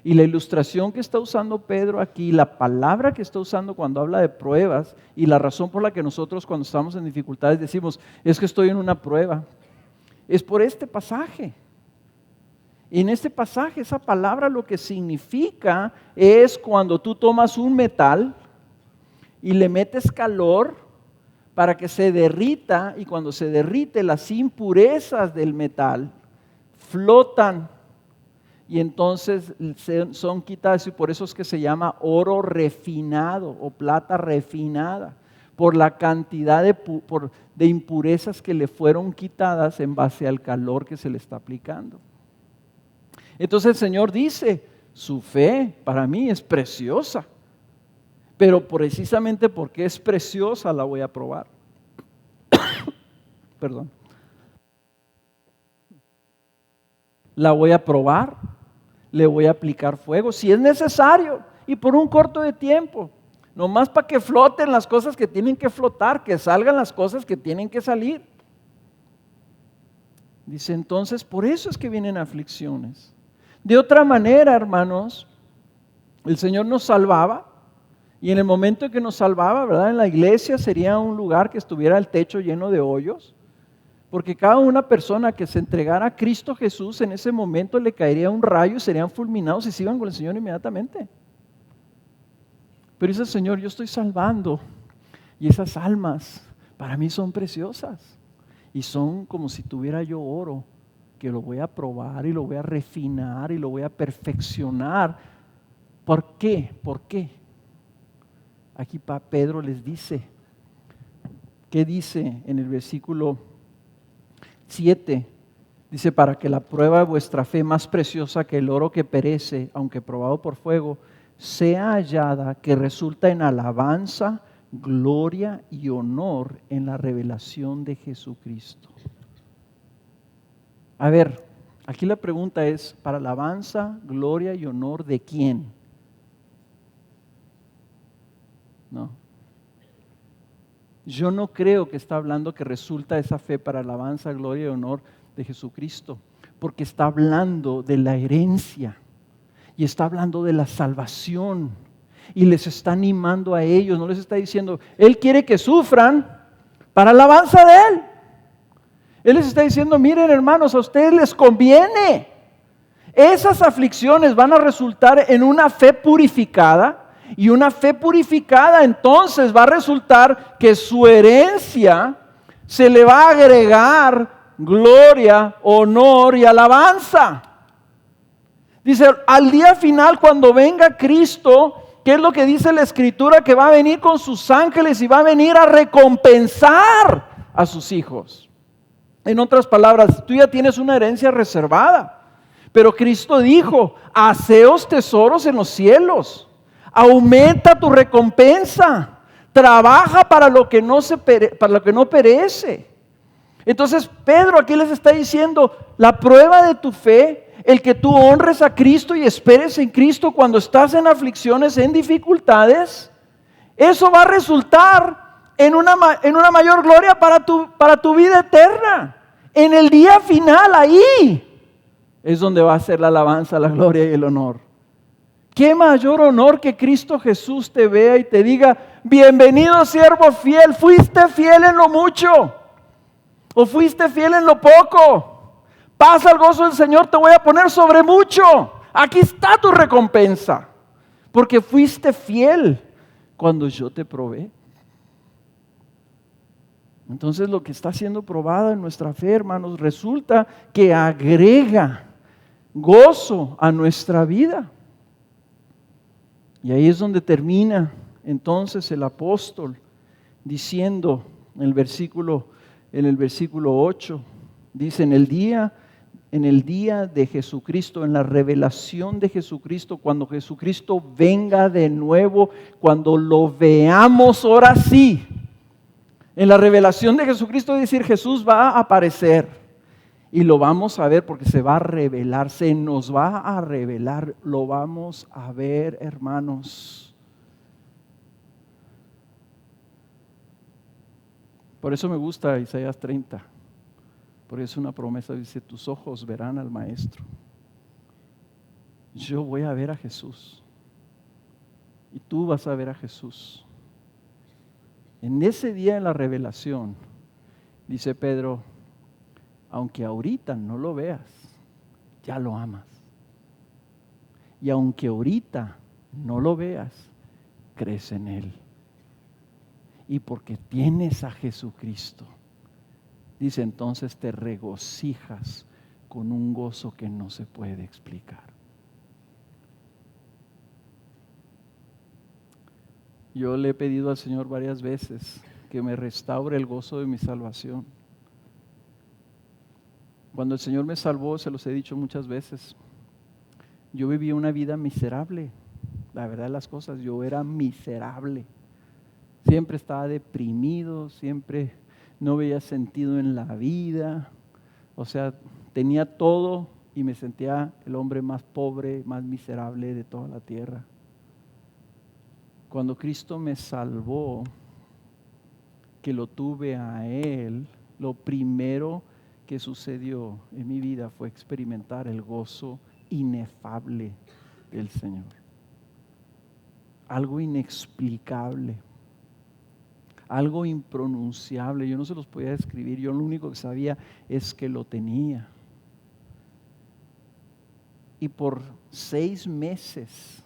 Y la ilustración que está usando Pedro aquí, la palabra que está usando cuando habla de pruebas, y la razón por la que nosotros cuando estamos en dificultades decimos, es que estoy en una prueba, es por este pasaje. Y en este pasaje, esa palabra lo que significa es cuando tú tomas un metal y le metes calor para que se derrita, y cuando se derrite las impurezas del metal flotan y entonces son quitadas, y por eso es que se llama oro refinado o plata refinada, por la cantidad de impurezas que le fueron quitadas en base al calor que se le está aplicando. Entonces el Señor dice, su fe para mí es preciosa, pero precisamente porque es preciosa la voy a probar. Perdón. La voy a probar, le voy a aplicar fuego, si es necesario, y por un corto de tiempo, nomás para que floten las cosas que tienen que flotar, que salgan las cosas que tienen que salir. Dice entonces, por eso es que vienen aflicciones. De otra manera, hermanos, el Señor nos salvaba, y en el momento en que nos salvaba, ¿verdad? En la iglesia sería un lugar que estuviera el techo lleno de hoyos, porque cada una persona que se entregara a Cristo Jesús en ese momento le caería un rayo y serían fulminados y se iban con el Señor inmediatamente. Pero dice el Señor, yo estoy salvando y esas almas para mí son preciosas y son como si tuviera yo oro, que lo voy a probar y lo voy a refinar y lo voy a perfeccionar. ¿Por qué? ¿Por qué? Aquí Pedro les dice, ¿qué dice en el versículo 7? Dice, para que la prueba de vuestra fe, más preciosa que el oro que perece, aunque probado por fuego, sea hallada, que resulta en alabanza, gloria y honor en la revelación de Jesucristo. A ver, aquí la pregunta es, ¿para alabanza, gloria y honor de quién? No. Yo no creo que está hablando que resulta esa fe para alabanza, gloria y honor de Jesucristo, porque está hablando de la herencia y está hablando de la salvación y les está animando a ellos, no les está diciendo, Él quiere que sufran para alabanza de Él. Él les está diciendo, miren hermanos, a ustedes les conviene. Esas aflicciones van a resultar en una fe purificada. Y una fe purificada entonces va a resultar que su herencia se le va a agregar gloria, honor y alabanza. Dice, al día final cuando venga Cristo, ¿qué es lo que dice la Escritura? Que va a venir con sus ángeles y va a venir a recompensar a sus hijos. En otras palabras, tú ya tienes una herencia reservada, pero Cristo dijo, haceos tesoros en los cielos. Aumenta tu recompensa, trabaja para lo que no perece. Entonces Pedro aquí les está diciendo, la prueba de tu fe, el que tú honres a Cristo y esperes en Cristo cuando estás en aflicciones, en dificultades, eso va a resultar en una mayor gloria para tu vida eterna. En el día final, ahí es donde va a ser la alabanza, la gloria y el honor. ¿Qué mayor honor que Cristo Jesús te vea y te diga, bienvenido siervo fiel, fuiste fiel en lo mucho o fuiste fiel en lo poco? Pasa el gozo del Señor, te voy a poner sobre mucho. Aquí está tu recompensa, porque fuiste fiel cuando yo te probé. Entonces lo que está siendo probado en nuestra fe, hermanos, resulta que agrega gozo a nuestra vida. Y ahí es donde termina entonces el apóstol diciendo en el versículo 8, dice, en el día de Jesucristo, en la revelación de Jesucristo, cuando Jesucristo venga de nuevo, cuando lo veamos ahora sí, en la revelación de Jesucristo, es decir, Jesús va a aparecer. Y lo vamos a ver porque se va a revelar, se nos va a revelar, lo vamos a ver, hermanos. Por eso me gusta Isaías 30, porque es una promesa, dice, tus ojos verán al Maestro. Yo voy a ver a Jesús y tú vas a ver a Jesús. En ese día de la revelación, dice Pedro, aunque ahorita no lo veas, ya lo amas. Y aunque ahorita no lo veas, crees en Él. Y porque tienes a Jesucristo, dice entonces te regocijas con un gozo que no se puede explicar. Yo le he pedido al Señor varias veces que me restaure el gozo de mi salvación. Cuando el Señor me salvó, se los he dicho muchas veces, yo vivía una vida miserable. La verdad de las cosas, yo era miserable. Siempre estaba deprimido, siempre no veía sentido en la vida. O sea, tenía todo y me sentía el hombre más pobre, más miserable de toda la tierra. Cuando Cristo me salvó, que lo tuve a Él, lo primero que sucedió en mi vida fue experimentar el gozo inefable del Señor. Algo inexplicable, algo impronunciable. Yo no se los podía describir, yo lo único que sabía es que lo tenía. Y por 6 meses,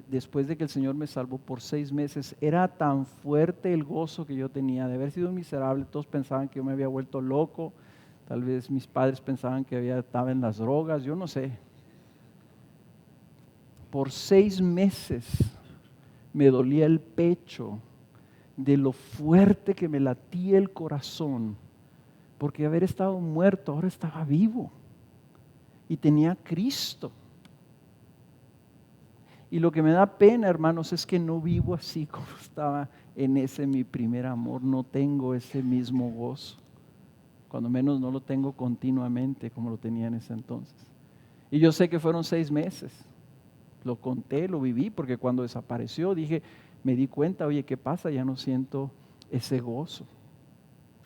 después de que el Señor me salvó, por 6 meses, era tan fuerte el gozo que yo tenía de haber sido miserable. Todos pensaban que yo me había vuelto loco, tal vez mis padres pensaban que estaba en las drogas, yo no sé. Por 6 meses me dolía el pecho de lo fuerte que me latía el corazón, porque haber estado muerto, ahora estaba vivo y tenía a Cristo. Y lo que me da pena, hermanos, es que no vivo así como estaba en ese mi primer amor. No tengo ese mismo gozo. Cuando menos no lo tengo continuamente como lo tenía en ese entonces. Y yo sé que fueron 6 meses. Lo conté, lo viví, porque cuando desapareció me di cuenta, oye, ¿qué pasa? Ya no siento ese gozo.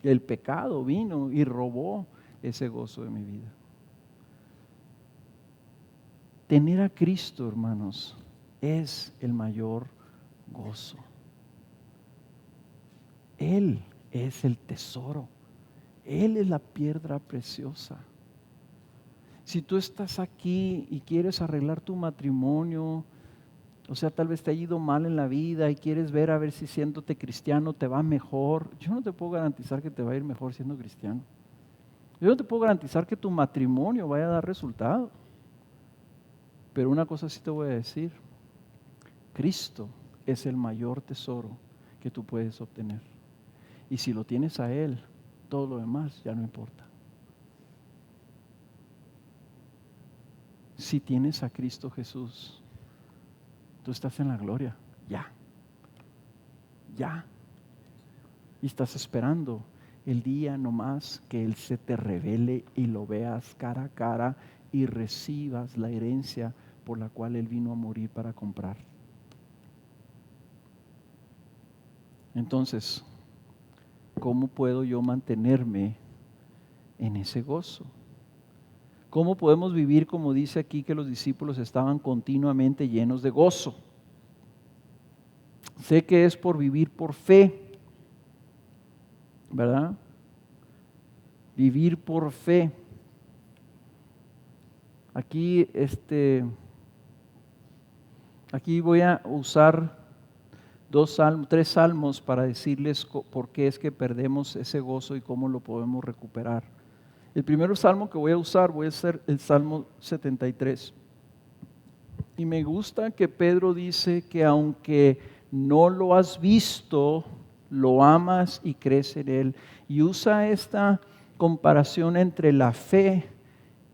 El pecado vino y robó ese gozo de mi vida. Tener a Cristo, hermanos, es el mayor gozo. Él es el tesoro. Él es la piedra preciosa. Si tú estás aquí y quieres arreglar tu matrimonio, o sea, tal vez te ha ido mal en la vida y quieres ver a ver si siéndote cristiano te va mejor, yo no te puedo garantizar que te va a ir mejor siendo cristiano. Yo no te puedo garantizar que tu matrimonio vaya a dar resultado. Pero una cosa sí te voy a decir, Cristo es el mayor tesoro que tú puedes obtener. Y si lo tienes a Él, todo lo demás ya no importa. Si tienes a Cristo Jesús, tú estás en la gloria, ya. Y estás esperando el día nomás que Él se te revele y lo veas cara a cara y recibas la herencia por la cual Él vino a morir para comprar. Entonces, ¿cómo puedo yo mantenerme en ese gozo? ¿Cómo podemos vivir como dice aquí que los discípulos estaban continuamente llenos de gozo? Sé que es por vivir por fe, ¿verdad? Vivir por fe. Aquí voy a usar 3 salmos para decirles por qué es que perdemos ese gozo y cómo lo podemos recuperar. El primer salmo que voy a usar el Salmo 73. Y me gusta que Pedro dice que aunque no lo has visto, lo amas y crees en Él. Y usa esta comparación entre la fe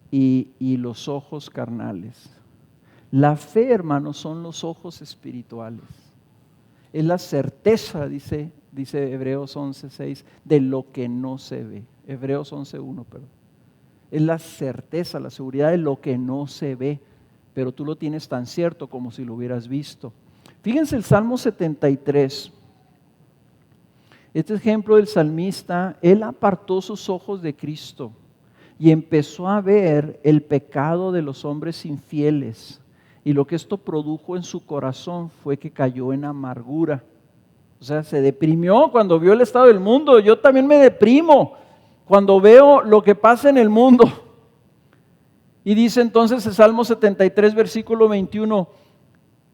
y los ojos carnales. La fe, hermanos, son los ojos espirituales. Es la certeza, dice Hebreos 11:6, de lo que no se ve. Hebreos 11:1, perdón. Es la certeza, la seguridad de lo que no se ve, pero tú lo tienes tan cierto como si lo hubieras visto. Fíjense el Salmo 73. Este ejemplo del salmista, él apartó sus ojos de Cristo y empezó a ver el pecado de los hombres infieles. Y lo que esto produjo en su corazón fue que cayó en amargura. O sea, se deprimió cuando vio el estado del mundo. Yo también me deprimo cuando veo lo que pasa en el mundo. Y dice entonces el Salmo 73, versículo 21,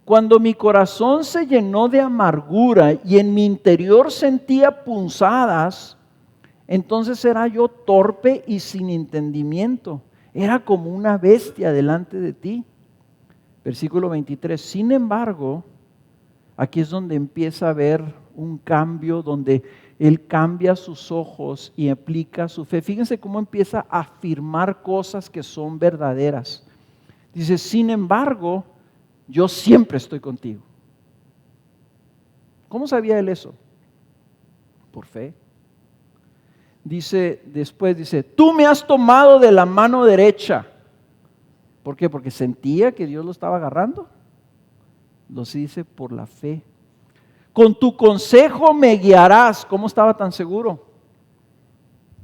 cuando mi corazón se llenó de amargura y en mi interior sentía punzadas, entonces era yo torpe y sin entendimiento. Era como una bestia delante de ti. Versículo 23, sin embargo, aquí es donde empieza a haber un cambio, donde él cambia sus ojos y aplica su fe. Fíjense cómo empieza a afirmar cosas que son verdaderas. Dice, sin embargo, yo siempre estoy contigo. ¿Cómo sabía él eso? Por fe. Dice, después dice, tú me has tomado de la mano derecha. ¿Por qué? Porque sentía que Dios lo estaba agarrando. Lo dice por la fe. Con tu consejo me guiarás. ¿Cómo estaba tan seguro?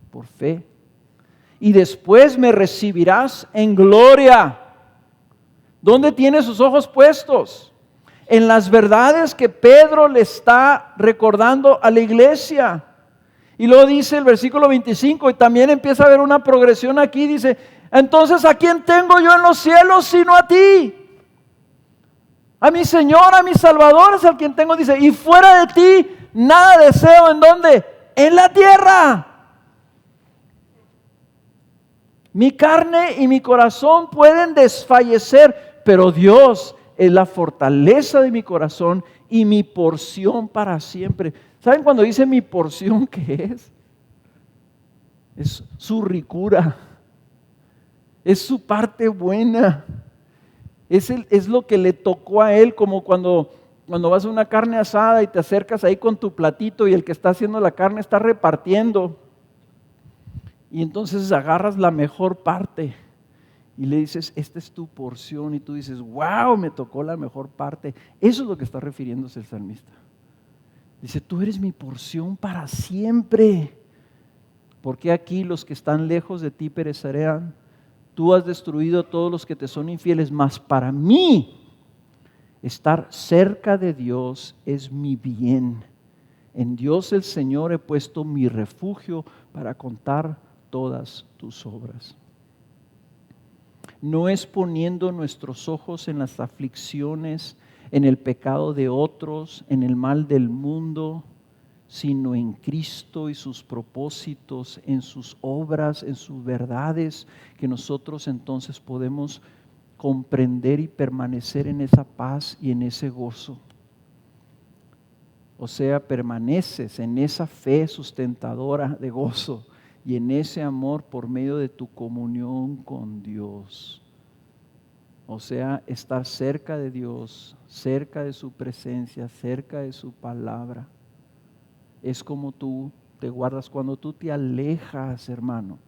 Por fe. Y después me recibirás en gloria. ¿Dónde tiene sus ojos puestos? En las verdades que Pedro le está recordando a la iglesia. Y luego dice el versículo 25, y también empieza a haber una progresión aquí, dice, entonces ¿a quién tengo yo en los cielos sino a ti? A mi Señor, a mi Salvador es al quien tengo, dice, y fuera de ti nada deseo. ¿En dónde? En la tierra. Mi carne y mi corazón pueden desfallecer, pero Dios es la fortaleza de mi corazón y mi porción para siempre. ¿Saben cuando dice mi porción qué es? Es su ricura, es su parte buena, es lo que le tocó a él, como cuando vas a una carne asada y te acercas ahí con tu platito y el que está haciendo la carne está repartiendo. Y entonces agarras la mejor parte y le dices, esta es tu porción, y tú dices, wow, me tocó la mejor parte. Eso es lo que está refiriéndose el salmista. Dice, tú eres mi porción para siempre. Porque aquí los que están lejos de ti perecerán. Tú has destruido a todos los que te son infieles, mas para mí estar cerca de Dios es mi bien. En Dios el Señor he puesto mi refugio para contar todas tus obras. No es poniendo nuestros ojos en las aflicciones, en el pecado de otros, en el mal del mundo, sino en Cristo y sus propósitos, en sus obras, en sus verdades, que nosotros entonces podemos comprender y permanecer en esa paz y en ese gozo. O sea, permaneces en esa fe sustentadora de gozo y en ese amor por medio de tu comunión con Dios. O sea, estar cerca de Dios, cerca de su presencia, cerca de su palabra. Es como tú te guardas cuando tú te alejas, hermano.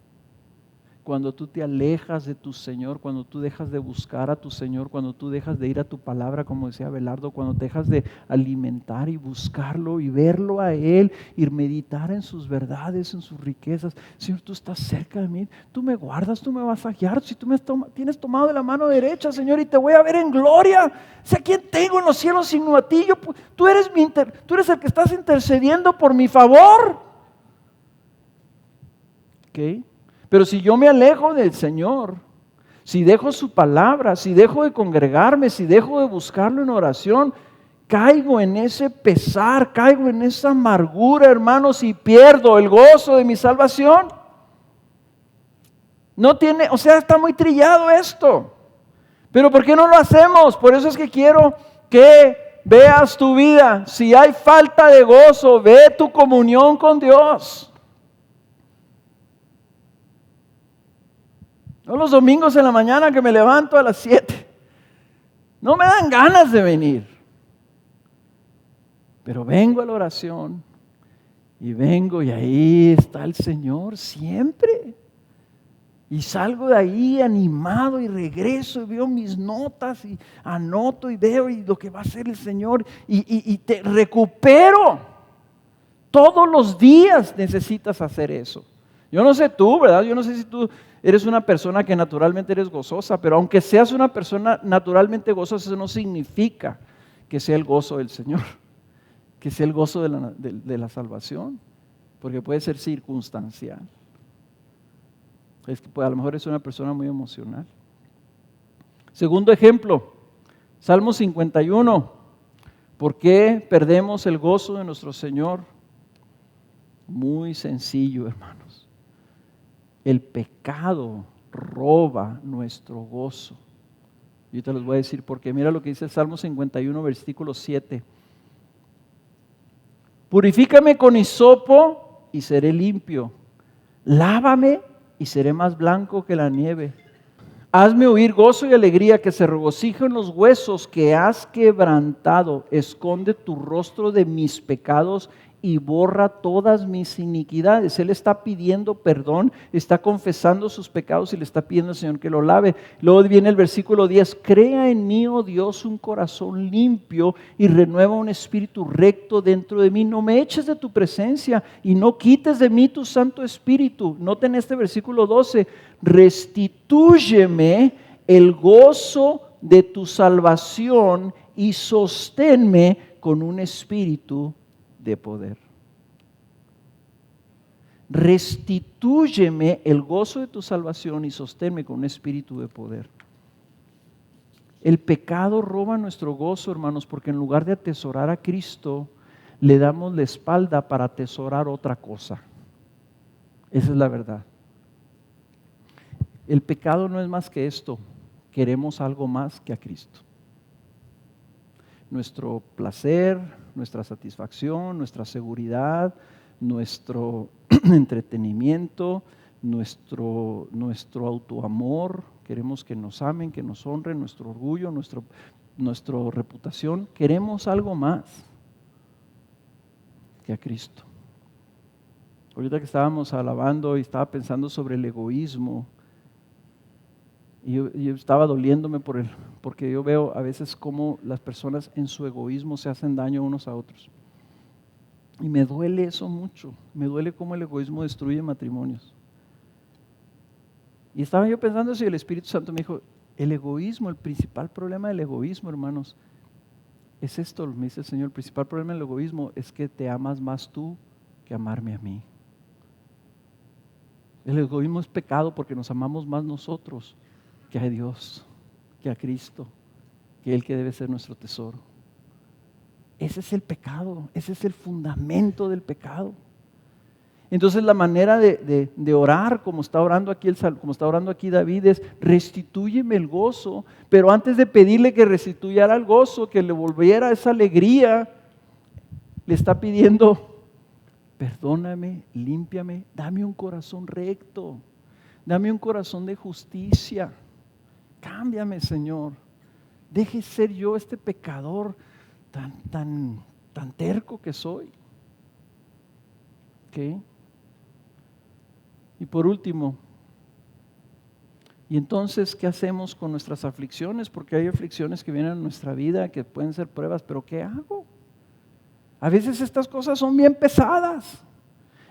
Cuando tú te alejas de tu Señor, cuando tú dejas de buscar a tu Señor, cuando tú dejas de ir a tu palabra, como decía Abelardo, cuando dejas de alimentar y buscarlo y verlo a Él y meditar en sus verdades, en sus riquezas. Señor, tú estás cerca de mí, tú me guardas, tú me vas a guiar. Si tú me tienes tomado de la mano derecha, Señor, y te voy a ver en gloria. Sé quién tengo en los cielos sino a ti. Tú eres el que estás intercediendo por mi favor. ¿Ok? Pero si yo me alejo del Señor, si dejo su palabra, si dejo de congregarme, si dejo de buscarlo en oración, caigo en ese pesar, caigo en esa amargura, hermanos, y pierdo el gozo de mi salvación. Está muy trillado esto. Pero ¿por qué no lo hacemos? Por eso es que quiero que veas tu vida. Si hay falta de gozo, ve tu comunión con Dios. No los domingos en la mañana que me levanto a las 7. No me dan ganas de venir. Pero vengo a la oración y vengo y ahí está el Señor siempre. Y salgo de ahí animado y regreso y veo mis notas y anoto y veo y lo que va a hacer el Señor y te recupero. Todos los días necesitas hacer eso. Yo no sé tú, ¿verdad? Yo no sé si tú eres una persona que naturalmente eres gozosa, pero aunque seas una persona naturalmente gozosa, eso no significa que sea el gozo del Señor, que sea el gozo de la salvación, porque puede ser circunstancial. Es que a lo mejor es una persona muy emocional. Segundo ejemplo, Salmo 51. ¿Por qué perdemos el gozo de nuestro Señor? Muy sencillo, hermanos. El pecado roba nuestro gozo. Yo te los voy a decir porque mira lo que dice el Salmo 51, versículo 7. Purifícame con hisopo y seré limpio. Lávame y seré más blanco que la nieve. Hazme oír gozo y alegría, que se regocijen los huesos que has quebrantado. Esconde tu rostro de mis pecados y borra todas mis iniquidades. Él está pidiendo perdón, está confesando sus pecados y le está pidiendo al Señor que lo lave. Luego viene el versículo 10, crea en mí, oh Dios, un corazón limpio y renueva un espíritu recto dentro de mí. No me eches de tu presencia y no quites de mí tu Santo Espíritu. Noten este versículo 12, restitúyeme el gozo de tu salvación y sosténme con un espíritu de poder. Restitúyeme el gozo de tu salvación y sosténme con un espíritu de poder. El pecado roba nuestro gozo, hermanos, porque en lugar de atesorar a Cristo, le damos la espalda para atesorar otra cosa. Esa es la verdad. El pecado no es más que esto. Queremos algo más que a Cristo. Nuestro placer, nuestra satisfacción, nuestra seguridad, nuestro entretenimiento, nuestro autoamor. Queremos que nos amen, que nos honren, nuestro orgullo, nuestra reputación. Queremos algo más que a Cristo. Ahorita que estábamos alabando y estaba pensando sobre el egoísmo, y yo estaba doliéndome porque yo veo a veces cómo las personas en su egoísmo se hacen daño unos a otros. Y me duele eso mucho, me duele cómo el egoísmo destruye matrimonios. Y estaba yo pensando eso y el Espíritu Santo me dijo, el egoísmo, el principal problema del egoísmo, hermanos, es esto, me dice el Señor, el principal problema del egoísmo es que te amas más tú que amarme a mí. El egoísmo es pecado porque nos amamos más nosotros que a Dios, que a Cristo, que Él que debe ser nuestro tesoro. Ese es el pecado, ese es el fundamento del pecado. Entonces la manera de orar, como está orando aquí David, es restitúyeme el gozo, pero antes de pedirle que restituyera el gozo, que le volviera esa alegría, le está pidiendo, perdóname, límpiame, dame un corazón recto, dame un corazón de justicia. Cámbiame, Señor. Deje ser yo este pecador tan terco que soy. ¿Okay? Y por último, ¿y entonces qué hacemos con nuestras aflicciones? Porque hay aflicciones que vienen en nuestra vida que pueden ser pruebas, pero ¿qué hago? A veces estas cosas son bien pesadas.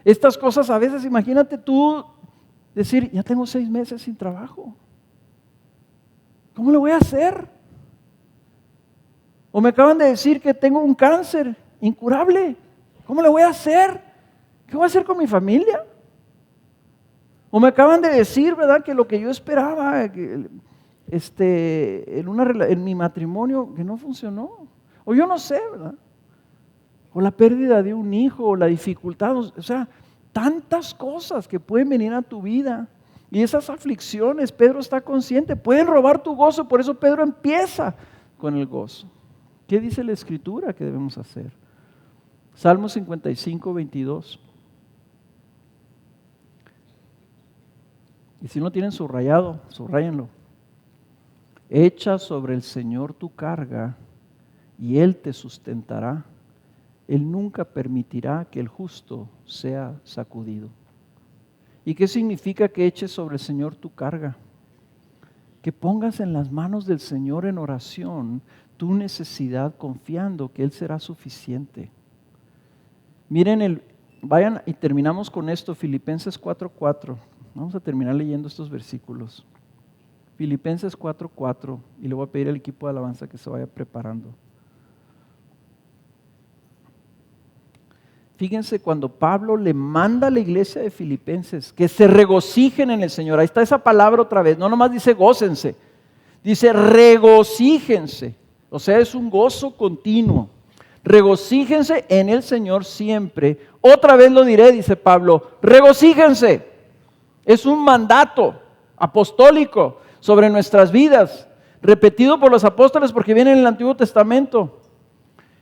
Estas cosas a veces, imagínate tú decir, ya tengo 6 meses sin trabajo. ¿Cómo lo voy a hacer? O me acaban de decir que tengo un cáncer incurable. ¿Cómo lo voy a hacer? ¿Qué voy a hacer con mi familia? O me acaban de decir, ¿verdad?, que lo que yo esperaba en mi matrimonio, que no funcionó. O yo no sé, ¿verdad? O la pérdida de un hijo, o la dificultad, o sea, tantas cosas que pueden venir a tu vida. Y esas aflicciones, Pedro está consciente, pueden robar tu gozo, por eso Pedro empieza con el gozo. ¿Qué dice la Escritura que debemos hacer? Salmo 55, 22. Y si no tienen subrayado, subrayenlo. Echa sobre el Señor tu carga y Él te sustentará. Él nunca permitirá que el justo sea sacudido. ¿Y qué significa que eches sobre el Señor tu carga? Que pongas en las manos del Señor en oración tu necesidad, confiando que Él será suficiente. Miren, vayan y terminamos con esto, Filipenses 4:4. Vamos a terminar leyendo estos versículos. Filipenses 4:4, y le voy a pedir al equipo de alabanza que se vaya preparando. Fíjense cuando Pablo le manda a la iglesia de Filipenses que se regocijen en el Señor. Ahí está esa palabra otra vez. No nomás dice gócense, dice regocíjense. O sea, es un gozo continuo. Regocíjense en el Señor siempre. Otra vez lo diré, dice Pablo, regocíjense. Es un mandato apostólico sobre nuestras vidas, repetido por los apóstoles porque viene en el Antiguo Testamento.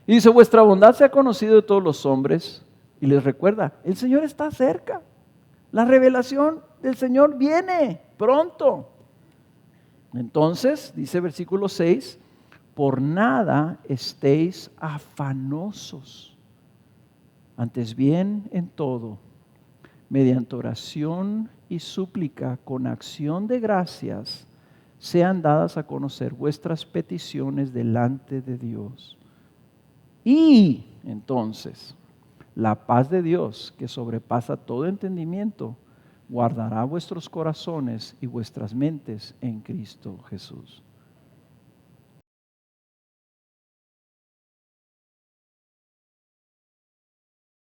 Y dice, vuestra bondad se ha conocido de todos los hombres. Y les recuerda, el Señor está cerca. La revelación del Señor viene pronto. Entonces, dice versículo 6, por nada estéis afanosos. Antes bien en todo, mediante oración y súplica con acción de gracias, sean dadas a conocer vuestras peticiones delante de Dios. Y entonces, la paz de Dios, que sobrepasa todo entendimiento, guardará vuestros corazones y vuestras mentes en Cristo Jesús.